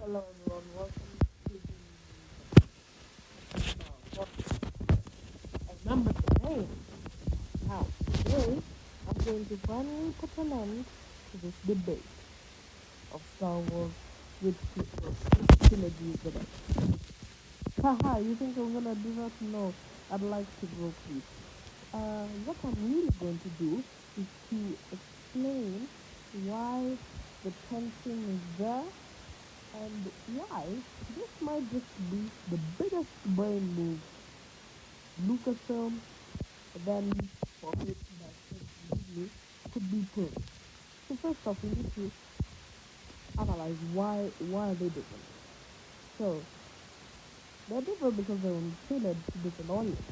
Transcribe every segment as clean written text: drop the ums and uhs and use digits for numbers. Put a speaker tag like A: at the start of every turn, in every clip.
A: Hello everyone, welcome to the podcast. I remember the name. Now, today I'm going to finally put an end to this debate of Star Wars with trilogies in it. Haha, you think I'm gonna do that? No, I'd like to go please. What I'm really going to do is to explain why the tension is there and why this might just be the biggest brain move Lucasfilm then for it that Disney could be put. So first off, we need to analyze why are they different. So they're different because they're tailored to different audiences,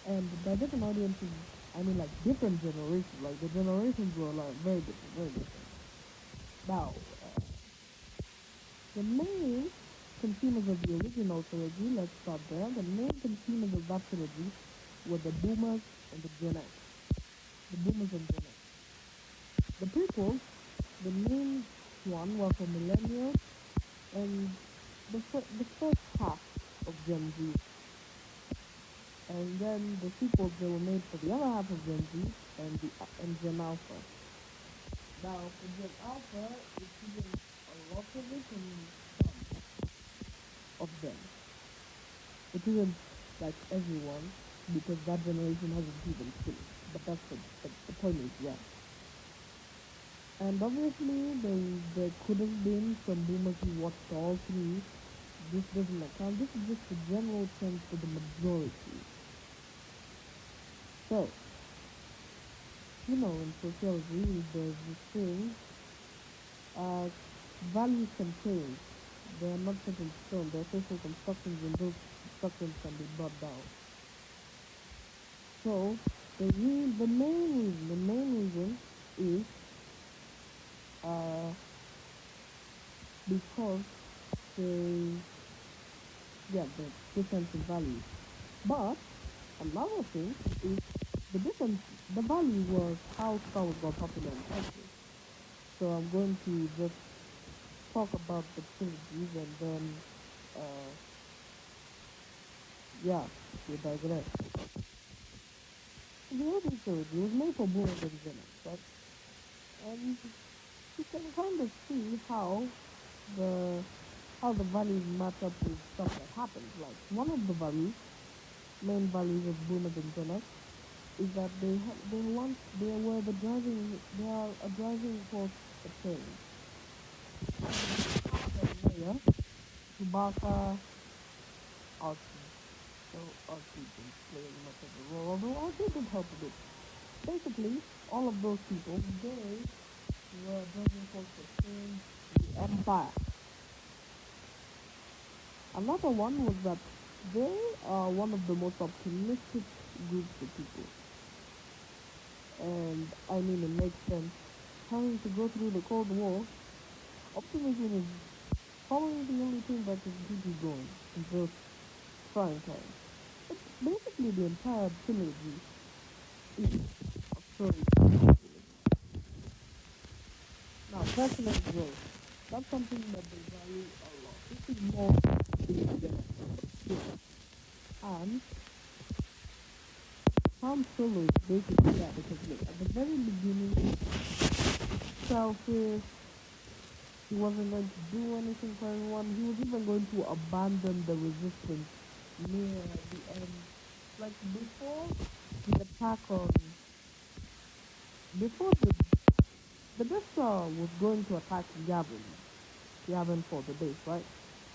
A: and by different audiences, I mean like different generations. Like the generations were like very different, very different. Now, the main consumers of the original trilogy, let's start there. The main consumers of that trilogy were the boomers and the Gen X. The boomers and Gen X. The prequels, the main one was for millennials and the first half of Gen Z. And then the sequels they were made for the other half of Gen Z and Gen Alpha. Now for Gen Alpha, it's even a lot of it and some of them. It isn't like everyone because that generation hasn't even finished. But that's the point is yeah. And obviously, there could have been some boomers who watched all three. This doesn't account. This is just the general trend for the majority. So, in sociology, there's this thing, uh, values can change. They are not set in stone. There are social constructions and those constructions can be brought down. So, the main reason is, uh, because they, yeah, the difference in values. But another thing is the value was how Star Wars got popular in country. So I'm going to just talk about the trilogies and then, uh, yeah, we digress. The opening trilogy was made for boomers and Gen X, right? And you can kind of see the how the values match up with stuff that happens. Like one of the main values of boomers and Gen X is that they are a driving force for change. Leia, Chewbacca, Archie. So Archie didn't play much of a role, although Archie did help a bit. Basically, all of those people, they were driving force for change in the Empire. Another one was that they are one of the most optimistic groups of people. And I mean, it makes sense. Having to go through the Cold War, optimism is probably the only thing that can keep you going in those trying times. It's basically the entire trilogy is a story. Now, personal growth. That's something that they value a lot. This is more together. And Han Solo is basically that because look, at the very beginning, selfish, he wasn't going to do anything for everyone. He was even going to abandon the resistance near the end. Like before the attack on, before the Death Star was going to attack Yavin for the base, right?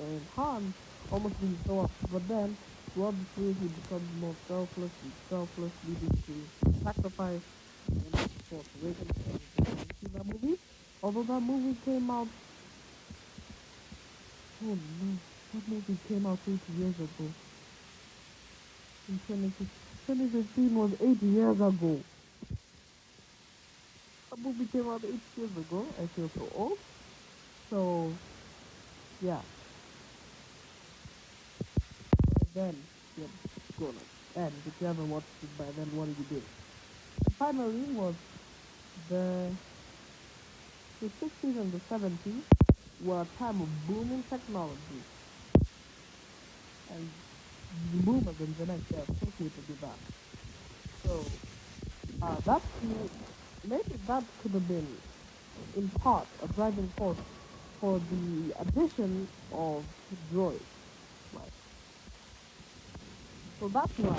A: And Han almost didn't show up, but then throughout the series he becomes more selfless, leading to sacrifice and for Awakens. Did you see that movie? Although that movie came out, oh no, that movie came out 8 years ago. In 2015 was 8 years ago. That movie came out 8 years ago. I feel so old. So yeah, by then yeah, it's grown up. And if you haven't watched it by then, what are you doing? Finally was the the 60s and the 70s. were a time of booming technology, and boomers in Gen X are associated with that. So that's maybe that could have been in part a driving force for the addition of droids. Right. So that's why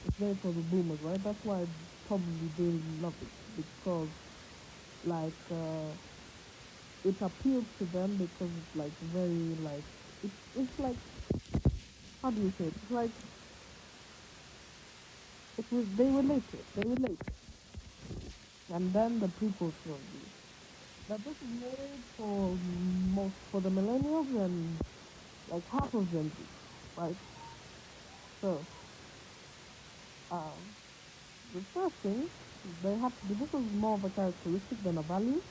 A: it's made for the boomers, right? That's why probably they love it because it appeals to them because it's like very like it's like how do you say it? It's like it was they relate it, and then the prequels will be. But this is made for most for the millennials and like half of Gen Z, right? So um, the first thing they have to do this is more of a characteristic than a value,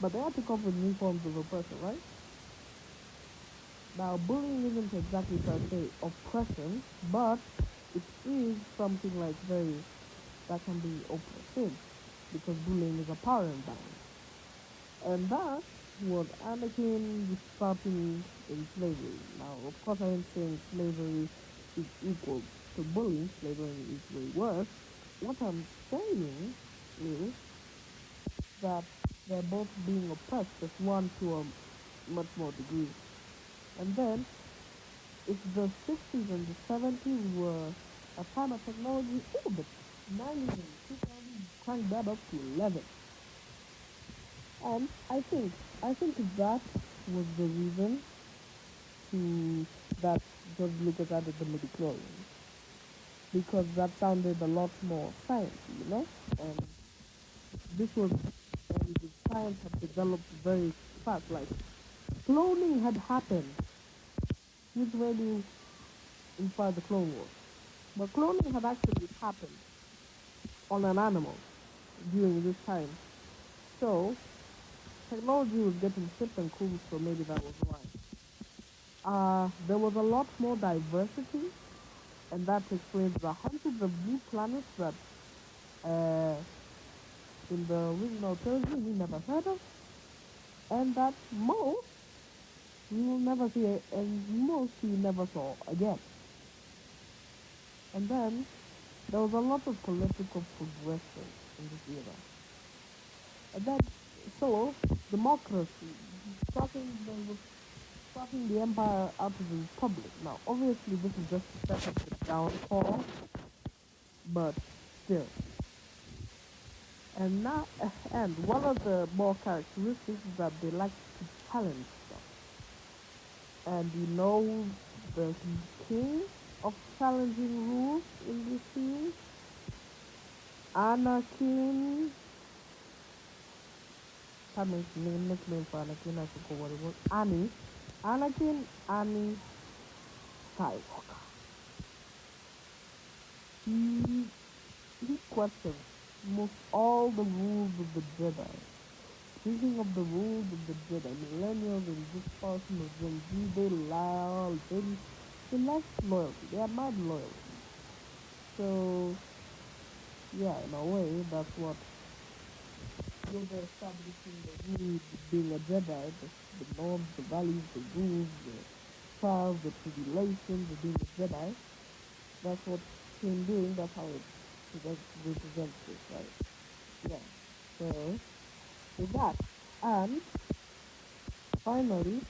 A: but they have to come with new forms of oppression, right? Now bullying isn't exactly per se oppression, but it is something like very that can be oppressive because bullying is a power imbalance. And that was Anakin starting in slavery. Now, of course, I ain't saying slavery is equal to bullying. Slavery is way worse. What I'm saying is that they're both being oppressed, just one to a much more degree. And then, if the 60s and the 70s were a time of technology, oh, the 90s and 2000s cranked that up to 11. And I think that was the reason to that George Lucas added the midichlorians because that sounded a lot more science, you know. And this was and the science had developed very fast. Like cloning had happened, which really inspired the Clone Wars. But cloning had actually happened on an animal during this time. So technology was getting hip and cool, so maybe that was why. There was a lot more diversity, and that explains the hundreds of new planets that uh, in the original trilogy we never heard of, and that most we will never see, and most we never saw again. And then there was a lot of political progression in this era. And then, so democracy, starting the empire out of the republic. Now, obviously, this is just to set up the downfall, but still. And one of the more characteristics is that they like to challenge stuff. And you know the king of challenging rules in this series? Anakin. That makes nickname for Anakin. I forgot what it was. Annie. Annie Skywalker. He, he questions most all the rules of the Jedi. Speaking of the rules of the Jedi, millennials and this portion of Gen Z, they like loyalty. They are mad loyalty. So yeah, in a way, that's what they're establishing the rules of being a Jedi, the norms, the values, the rules, the trials, the tribulations of being a Jedi. That's what him doing. That's how it represents it, right? Yeah. So with that, and finally,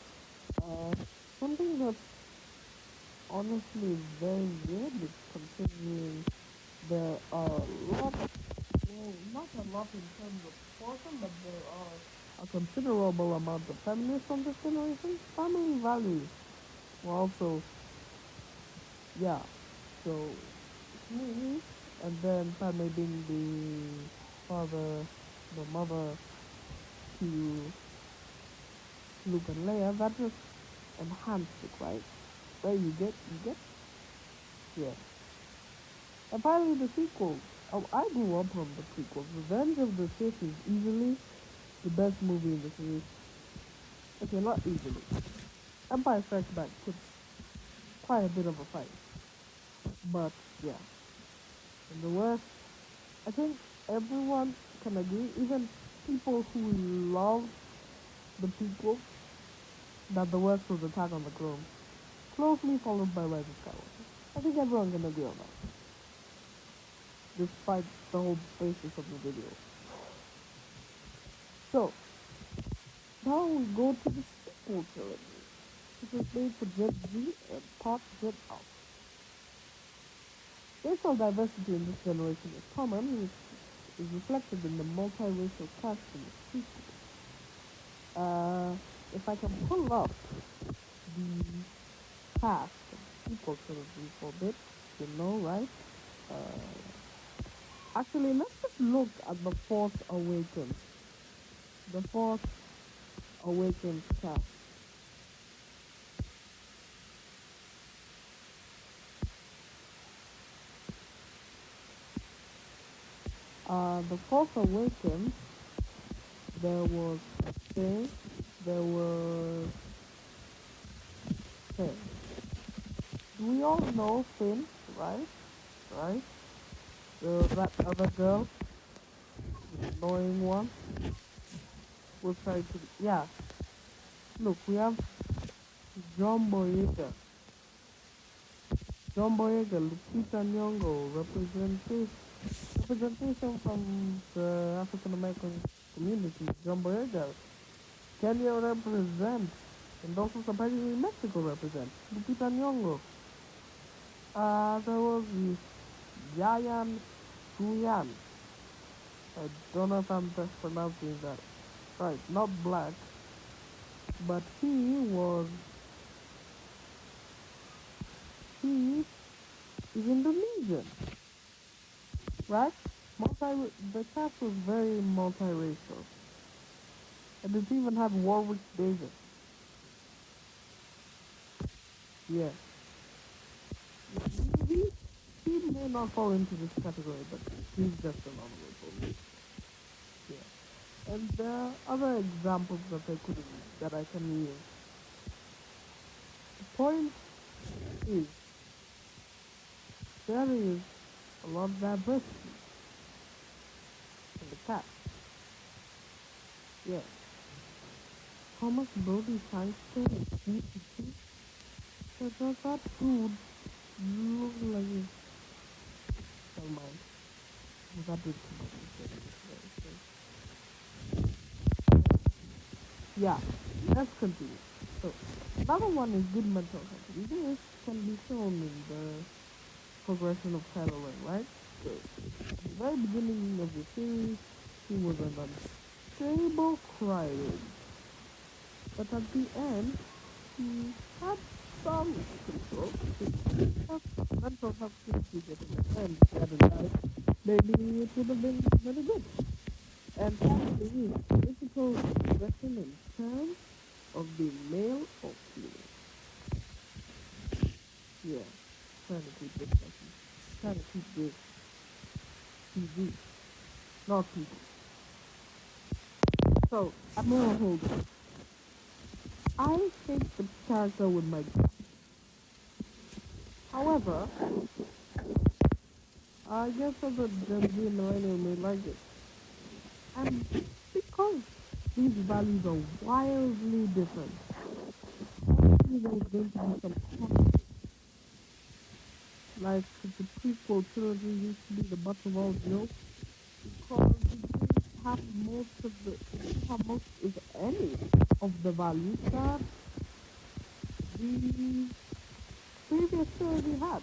A: uh, something that's honestly very weird is considering there are a lot, well, not a lot in terms of portion, but there are a considerable amount of feminists on this generation. Family values were also, yeah. So me, and then Padme being the father, the mother to Luke and Leia, that just enhanced it, right? Where you get, yeah. And finally, the sequels. Oh, I grew up on the prequels. Revenge of the Sith is easily the best movie in the series. Okay, not easily. Empire Strikes Back puts quite a bit of a fight. But, yeah. And the worst, I think everyone can agree, even people who love the prequel, that the West was attack on the clone, closely followed by Rise of Skywalker. I think everyone can agree on that, despite the whole basis of the video. So, now we go to the sequel trilogy, which was made for Gen Z and part Gen Alpha. Racial diversity in this generation is common, which is reflected in the multiracial cast in the sequel. If I can pull up the cast of the sequel trilogy for a bit, you know, right? Actually, let's just look at the Force Awakens. The Force Awakens cast. The Force Awakens, there was Finn, there was Finn. We all know Finn, right? Right? That other girl, the annoying one, was trying to. Yeah, look, we have John Boyega. John Boyega, Lupita Nyong'o, representation from the African American community. John Boyega. Kenya represents, and also surprisingly Mexico represents. Lupita Nyong'o. There was this Yayan Guyan. I don't know if I'm best pronouncing that right. Not black, but he is Indonesian, right? The cast was very multiracial, and it even had Warwick Davis. Yeah, he, he may not fall into this category, but he's just an honorable. Yeah, and there are other examples that I can use. The point is there is a lot of diversity in the cast. Yeah, Thomas Brody Sangster and Steve that dude look like a never mind. That did come up. Yeah, let's continue. So, another one is good mental health. This can be shown in the progression of Kylo Ren, right? So, at the very beginning of the series, he was an unstable crying. But at the end, he had some control. Mental health seems to get in the end, he hadn't died. Maybe it would have been very good. And finally, physical expression in terms of being male or female. Yeah, trying to keep this person. Trying to keep this PG, not people. So, Admiral Holden. I think the character would make sense. However, I guess as a Gen Z millennial may like it. And because these values are wildly different, there's going to be some conflict. Like the prequel trilogy used to be the butt of all jokes because it didn't have most, if any, of the values that the previous trilogy had.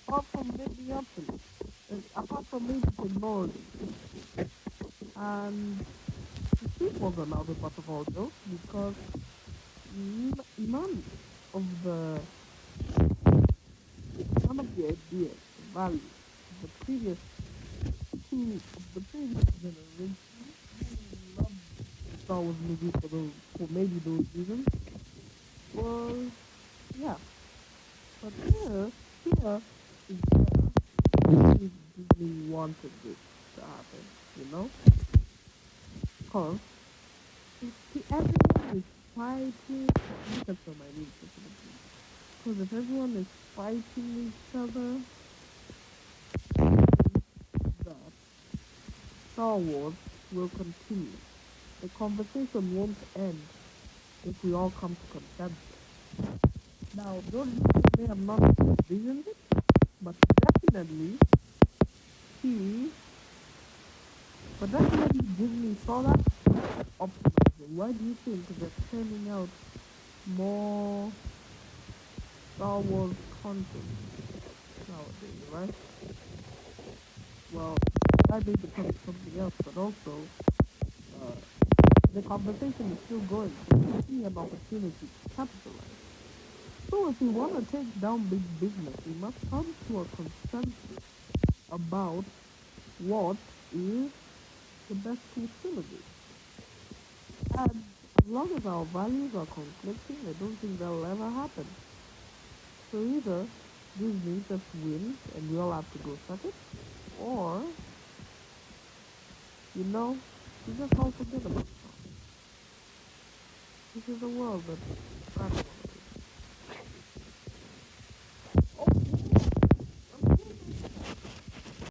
A: Apart from maybe Optimus, apart from maybe technology. And the sequels are now the butt of all jokes because none of the none of the ideas, the values, the previous the previous generation loved Star Wars movies for maybe those reasons. Well, yeah, but here is where Disney wanted this to happen, you know, because if everyone is fighting, that's what I need specifically. Because if everyone is fighting each other, that Star Wars will continue. the conversation won't end if we all come to consensus. Now, those may have not envisioned it, but definitely he, but definitely Disney saw that optimism. Why do you think they're turning out more Star Wars content nowadays, right? Well, that may become something else, but also uh, the conversation is still going. So we see an opportunity to capitalize. So if we want to take down big business, we must come to a consensus about what is the best facility. And as long as our values are conflicting, I don't think that'll ever happen. So either Disney just wins and we all have to go suck it, or, we just all forget about it. This is a world that's